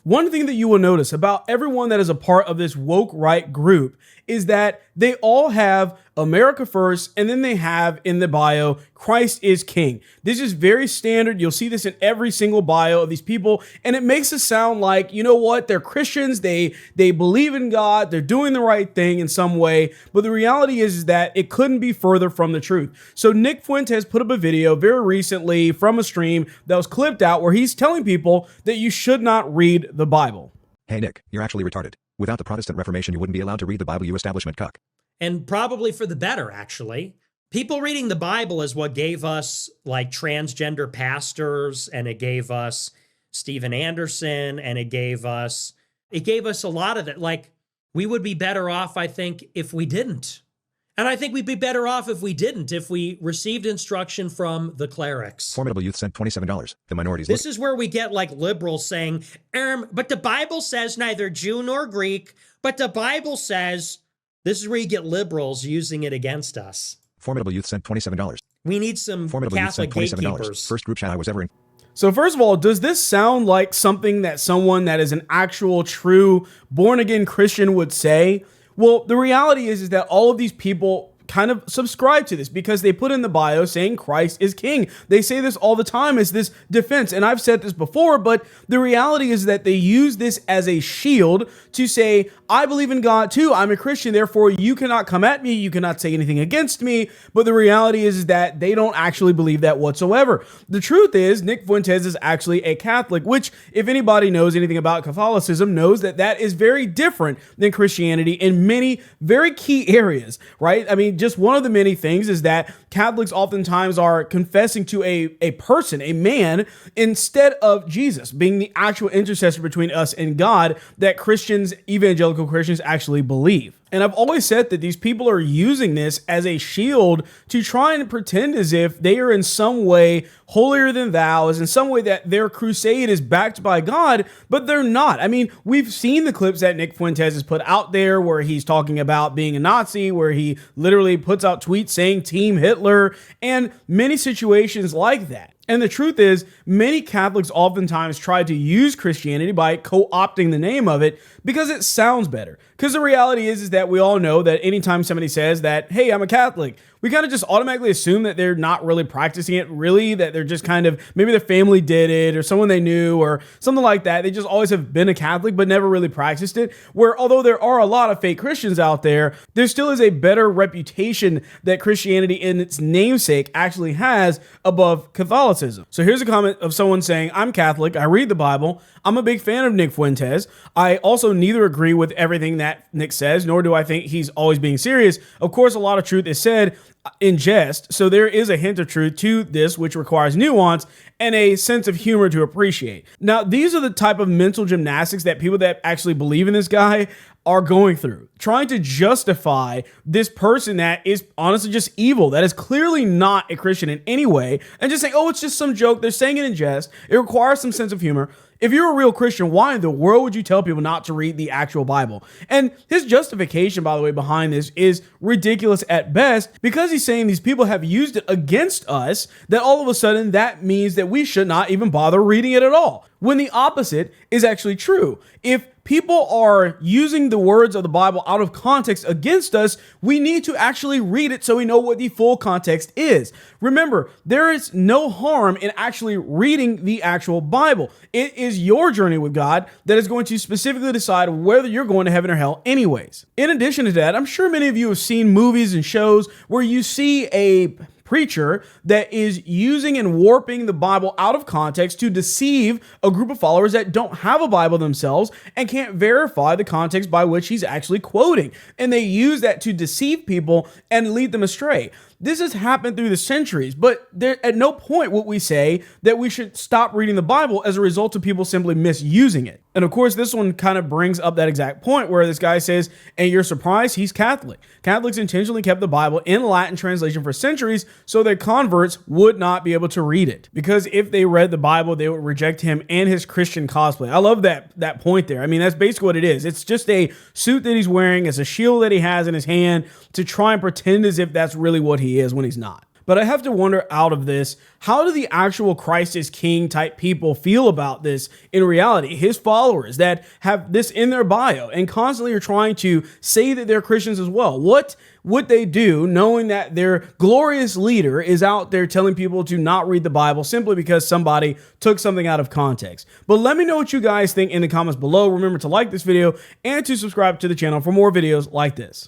One thing that you will notice about everyone that is a part of this woke right group is that they all have America first, and then they have in the bio, Christ is king. This is very standard. You'll see this in every single bio of these people, and it makes it sound like, you know what, they're Christians, they believe in God, they're doing the right thing in some way, but the reality is that it couldn't be further from the truth. So Nick Fuentes put up a video very recently from a stream that was clipped out where he's telling people that you should not read the Bible. Hey Nick, you're actually retarded. Without the Protestant Reformation, you wouldn't be allowed to read the Bible, you establishment cuck. And probably for the better, actually. People reading the Bible is what gave us like transgender pastors, and it gave us Steven Anderson, and it gave us a lot of it. Like, we would be better off, I think, if we didn't. And I think we'd be better off if we didn't, if we received instruction from the clerics. Formidable Youth sent $27. The minorities. This is where we get like liberals saying, but the Bible says neither Jew nor Greek, but the Bible says, this is where you get liberals using it against us. Formidable Youth sent $27. We need some Formidable Catholic Youth sent $27. gatekeepers. First group chat I was ever in. So first of all, does this sound like something that someone that is an actual true born again Christian would say? Well, the reality is that all of these people kind of subscribe to this because they put in the bio saying Christ is king. They say this all the time as this defense. And I've said this before, but the reality is that they use this as a shield to say, I believe in God too. I'm a Christian. Therefore, you cannot come at me. You cannot say anything against me. But the reality is that they don't actually believe that whatsoever. The truth is Nick Fuentes is actually a Catholic, which if anybody knows anything about Catholicism knows that that is very different than Christianity in many very key areas, right? I mean, just one of the many things is that Catholics oftentimes are confessing to a person, a man, instead of Jesus being the actual intercessor between us and God that Christians, evangelical Christians, actually believe. And I've always said that these people are using this as a shield to try and pretend as if they are in some way holier than thou, as in some way that their crusade is backed by God, but they're not. I mean, we've seen the clips that Nick Fuentes has put out there where he's talking about being a Nazi, where he literally puts out tweets saying Team Hitler, and many situations like that. And the truth is, many Catholics oftentimes try to use Christianity by co-opting the name of it because it sounds better. Because the reality is that we all know that anytime somebody says that, hey, I'm a Catholic, we kind of just automatically assume that they're not really practicing it, really, that they're just kind of, maybe their family did it or someone they knew or something like that. They just always have been a Catholic but never really practiced it. Where although there are a lot of fake Christians out there, there still is a better reputation that Christianity in its namesake actually has above Catholicism. So here's a comment of someone saying, I'm Catholic, I read the Bible, I'm a big fan of Nick Fuentes. I also neither agree with everything that Nick says, nor do I think he's always being serious. Of course, a lot of truth is said in jest, so there is a hint of truth to this, which requires nuance and a sense of humor to appreciate. Now, these are the type of mental gymnastics that people that actually believe in this guy are going through, trying to justify this person that is honestly just evil, that is clearly not a Christian in any way, and just saying, oh, it's just some joke. They're saying it in jest. It requires some sense of humor. If you're a real Christian, why in the world would you tell people not to read the actual Bible? And his justification, by the way, behind this is ridiculous at best because he's saying these people have used it against us, that all of a sudden that means that we should not even bother reading it at all, when the opposite is actually true. If people are using the words of the Bible out of context against us, we need to actually read it so we know what the full context is. Remember, there is no harm in actually reading the actual Bible. It is your journey with God that is going to specifically decide whether you're going to heaven or hell anyways. In addition to that, I'm sure many of you have seen movies and shows where you see a preacher that is using and warping the Bible out of context to deceive a group of followers that don't have a Bible themselves and can't verify the context by which he's actually quoting. And they use that to deceive people and lead them astray. This has happened through the centuries, but at no point would we say that we should stop reading the Bible as a result of people simply misusing it. And of course, this one kind of brings up that exact point where this guy says, and you're surprised he's Catholic. Catholics intentionally kept the Bible in Latin translation for centuries so their converts would not be able to read it. Because if they read the Bible, they would reject him and his Christian cosplay. I love that point there. I mean, that's basically what it is. It's just a suit that he's wearing. It's a shield that he has in his hand to try and pretend as if that's really what he is when he's not. But I have to wonder out of this, how do the actual Christ is King type people feel about this in reality? His followers that have this in their bio and constantly are trying to say that they're Christians as well. What would they do knowing that their glorious leader is out there telling people to not read the Bible simply because somebody took something out of context? But let me know what you guys think in the comments below. Remember to like this video and to subscribe to the channel for more videos like this.